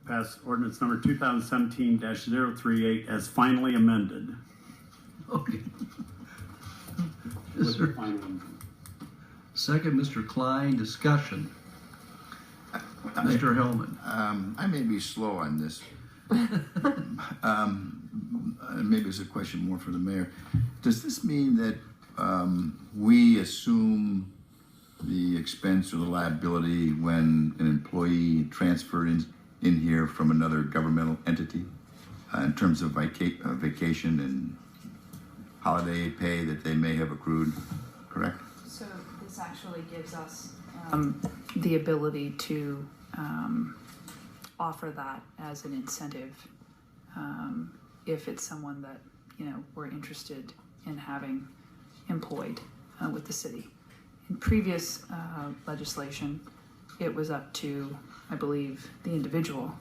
pass ordinance number 2017-038 as finally amended. Okay. With the final amendment. Second, Mr. Klein, discussion. Mr. Hellman. I may be slow on this. Maybe it's a question more for the mayor. Does this mean that we assume the expense or the liability when an employee transferred in here from another governmental entity in terms of vacation and holiday pay that they may have accrued, correct? So this actually gives us the ability to offer that as an incentive if it's someone that we're interested in having employed with the city. In previous legislation, it was up to, I believe, the individual.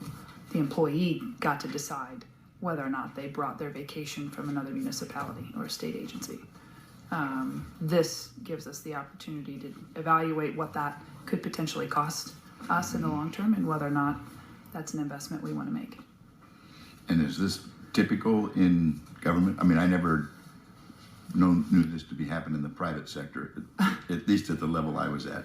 The employee got to decide whether or not they brought their vacation from another municipality or a state agency. This gives us the opportunity to evaluate what that could potentially cost us in the long term and whether or not that's an investment we want to make. And is this typical in government? I mean, I never knew this to be happening in the private sector, at least at the level I was at.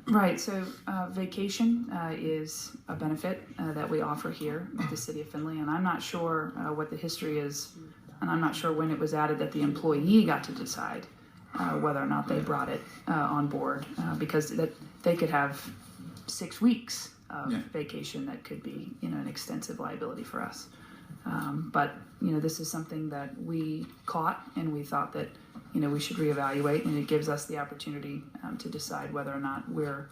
Right, so vacation is a benefit that we offer here at the City of Findlay, and I'm not sure what the history is, and I'm not sure when it was added that the employee got to decide whether or not they brought it on board, because that they could have 6 weeks of vacation that could be an extensive liability for us. But this is something that we caught, and we thought that we should reevaluate, and it gives us the opportunity to decide whether or not we're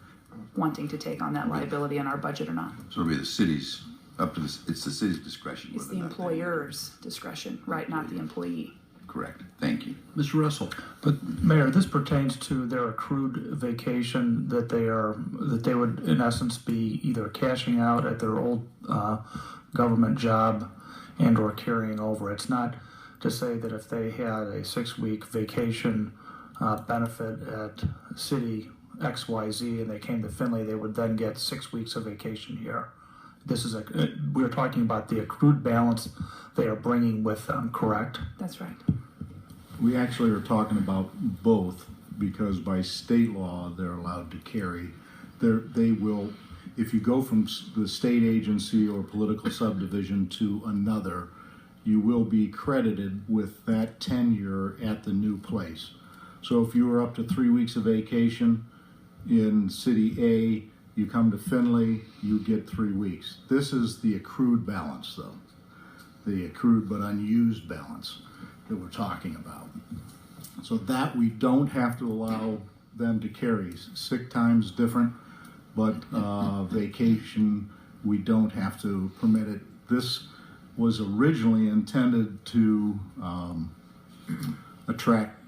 wanting to take on that liability in our budget or not. So it'll be the city's it's the city's discretion. It's the employer's discretion, right? Not the employee. Correct. Thank you. Mr. Russell. But Mayor, this pertains to their accrued vacation that they would in essence be either cashing out at their old government job and or carrying over. It's not to say that if they had a 6-week vacation benefit at city XYZ and they came to Findlay, they would then get 6 weeks of vacation here. This is we're talking about the accrued balance they are bringing with them, correct? That's right. We actually are talking about both because by state law they're allowed to carry. They will, if you go from the state agency or political subdivision to another, you will be credited with that tenure at the new place. So if you were up to 3 weeks of vacation in City A, you come to Findlay, you get 3 weeks. This is the accrued balance, though. The accrued but unused balance that we're talking about. So that we don't have to allow them to carry. Sick time's different, but vacation, we don't have to permit it. This was originally intended to attract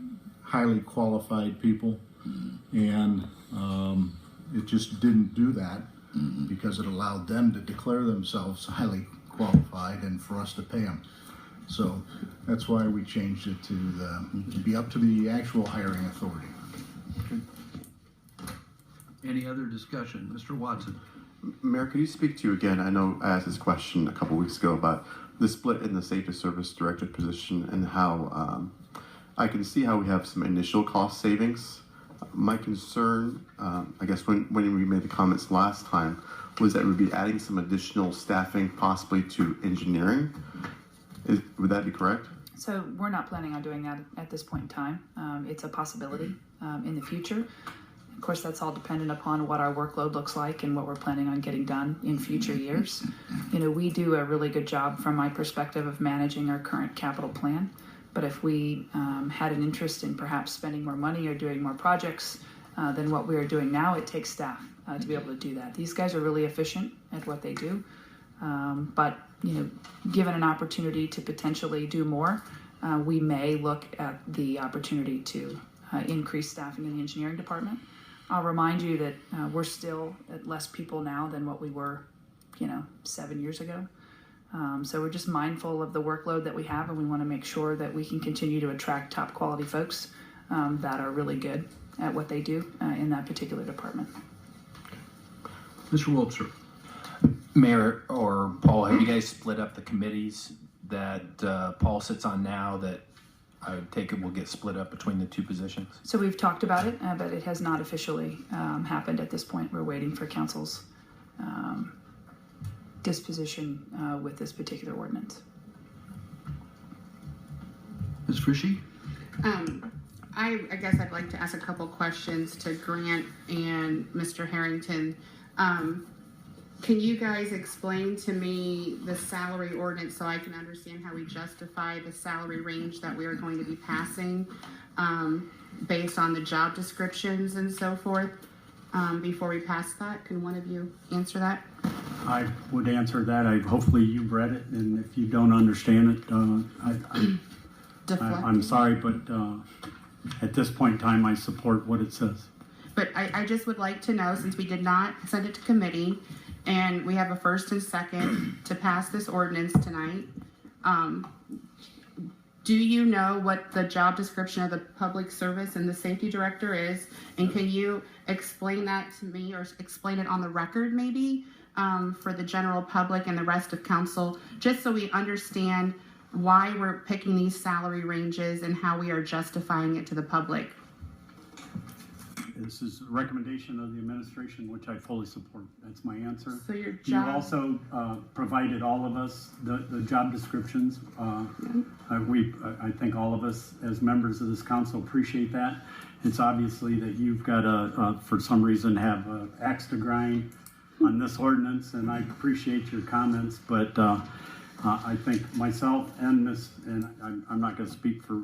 highly qualified people, and it just didn't do that because it allowed them to declare themselves highly qualified and for us to pay them. So that's why we changed it to be up to the actual hiring authority. Okay. Any other discussion? Mr. Watson. Mayor, could you speak to you again? I know I asked this question a couple weeks ago about the split in the Safety Service Director position and how I can see how we have some initial cost savings. My concern, I guess when we made the comments last time, was that we'd be adding some additional staffing possibly to engineering. Would that be correct? So we're not planning on doing that at this point in time. It's a possibility in the future. Of course, that's all dependent upon what our workload looks like and what we're planning on getting done in future years. We do a really good job from my perspective of managing our current capital plan. But if we had an interest in perhaps spending more money or doing more projects than what we are doing now, it takes staff to be able to do that. These guys are really efficient at what they do. But given an opportunity to potentially do more, we may look at the opportunity to increase staffing in the engineering department. I'll remind you that we're still at less people now than what we were, 7 years ago. So we're just mindful of the workload that we have, and we want to make sure that we can continue to attract top quality folks that are really good at what they do in that particular department. Mr. Wolfser. Mayor or Paul, have you guys split up the committees that Paul sits on now that I would take it will get split up between the two positions? So we've talked about it, but it has not officially happened at this point. We're waiting for council's disposition with this particular ordinance. Ms. Frishy? I guess I'd like to ask a couple questions to Grant and Mr. Harrington. Can you guys explain to me the salary ordinance so I can understand how we justify the salary range that we are going to be passing based on the job descriptions and so forth before we pass that? Can one of you answer that? I would answer that. Hopefully you've read it, and if you don't understand it, I'm sorry, but at this point in time, I support what it says. But I just would like to know, since we did not send it to committee, and we have a first and second to pass this ordinance tonight, do you know what the job description of the public service and the safety director is? And can you explain that to me, or explain it on the record maybe, for the general public and the rest of council, just so we understand why we're picking these salary ranges and how we are justifying it to the public? This is a recommendation of the administration, which I fully support. That's my answer. So your You job, also provided all of us the job descriptions. I think all of us as members of this council appreciate that. It's obviously that you've got to, for some reason, have an axe to grind on this ordinance, and I appreciate your comments, but I think myself and I'm not going to speak for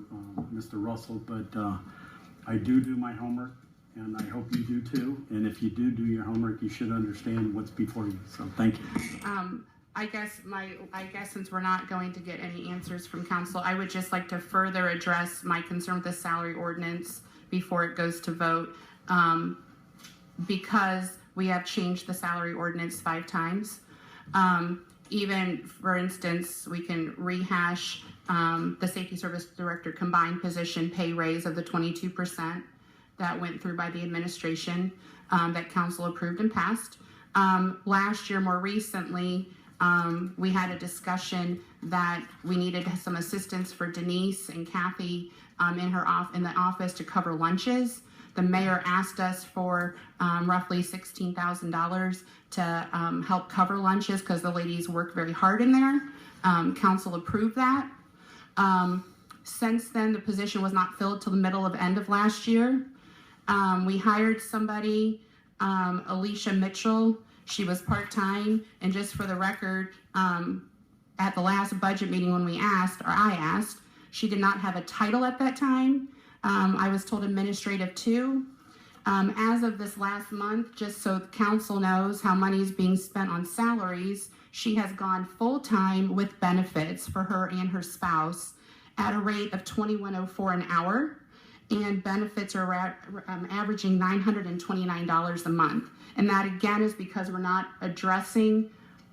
Mr. Russell, but I do my homework, and I hope you do too. And if you do your homework, you should understand what's before you. So thank you. I guess since we're not going to get any answers from council, I would just like to further address my concern with the salary ordinance before it goes to vote, because we have changed the salary ordinance 5 times. Even, for instance, we can rehash the safety service director combined position pay raise of the 22% that went through by the administration that council approved and passed. Last year, more recently, we had a discussion that we needed some assistance for Denise and Kathy in the office to cover lunches. The mayor asked us for roughly $16,000 to help cover lunches because the ladies work very hard in there. Council approved that. Since then, the position was not filled till the end of last year. We hired somebody, Alicia Mitchell. She was part-time, and just for the record, at the last budget meeting when I asked, she did not have a title at that time. I was told administrative 2. As of this last month, just so the council knows how money is being spent on salaries, she has gone full-time with benefits for her and her spouse at a rate of $21.04 an hour, and benefits are averaging $929 a month. And that again is because we're not addressing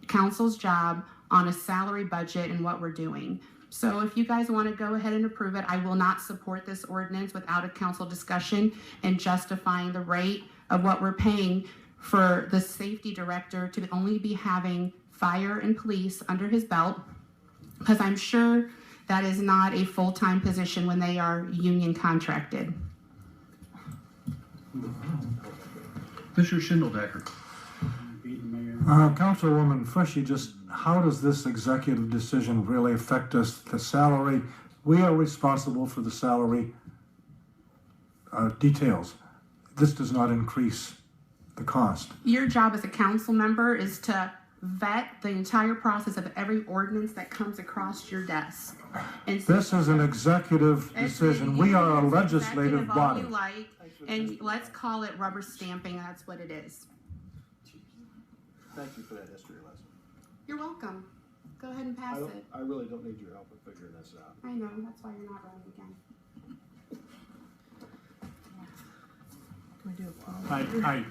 council's job on a salary budget and what we're doing. So if you guys want to go ahead and approve it, I will not support this ordinance without a council discussion and justifying the rate of what we're paying for the safety director to only be having fire and police under his belt, because I'm sure that is not a full-time position when they are union contracted. Mr. Schindeldecker? Councilwoman Frishy, just how does this executive decision really affect us? The salary, we are responsible for the salary details. This does not increase the cost. Your job as a council member is to vet the entire process of every ordinance that comes across your desk. And so This is an executive decision. We are a legislative body. All you like, and let's call it rubber stamping. That's what it is. Thank you for that history lesson. You're welcome. Go ahead and pass it. I really don't need your help in figuring this out. I know, that's why you're not running again. Can we do a poll?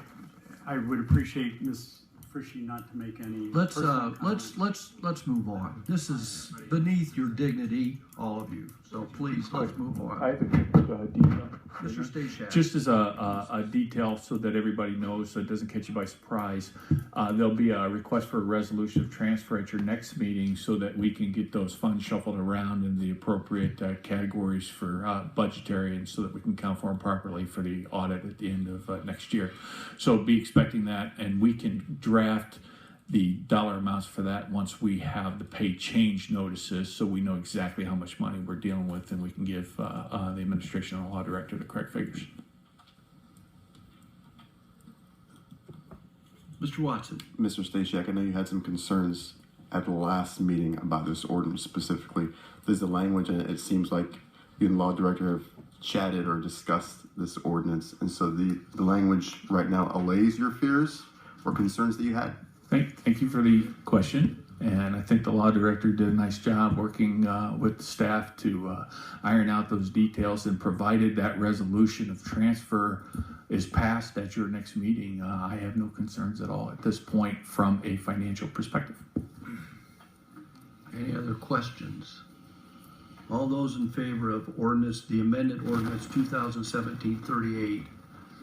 I would appreciate Ms. Frishy not to make any Let's personal comments. let's move on. This is beneath your dignity, all of you. So please, let's move on. I have a quick detail. Mr. Stashak. Just as a detail so that everybody knows, so it doesn't catch you by surprise, there'll be a request for a resolution of transfer at your next meeting so that we can get those funds shuffled around in the appropriate categories for budgetary, and so that we can count for them properly for the audit at the end of next year. So be expecting that, and we can draft the dollar amounts for that once we have the pay change notices, so we know exactly how much money we're dealing with, and we can give the administration and law director the correct figures. Mr. Watson. Mr. Stashak, I know you had some concerns at the last meeting about this ordinance specifically. There's the language, and it seems like you and the law director have chatted or discussed this ordinance, and so the language right now allays your fears or concerns that you had. Thank you for the question, and I think the law director did a nice job working with the staff to iron out those details, and provided that resolution of transfer is passed at your next meeting. I have no concerns at all at this point from a financial perspective. Any other questions? All those in favor of the amended ordinance 2017-38,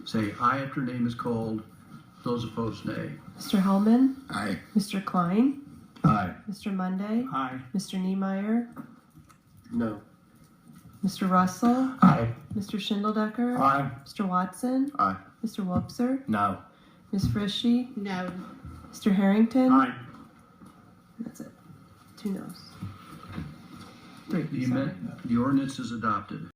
say aye after name is called. Those opposed, nay. Mr. Hellman? Aye. Mr. Klein? Aye. Mr. Monday? Aye. Mr. Niemeyer? No. Mr. Russell? Aye. Mr. Schindeldecker? Aye. Mr. Watson? Aye. Mr. Wobser? No. Ms. Frishy? No. Mr. Harrington? Aye. That's it. 2 noes. 3, The sorry. ordinance is adopted.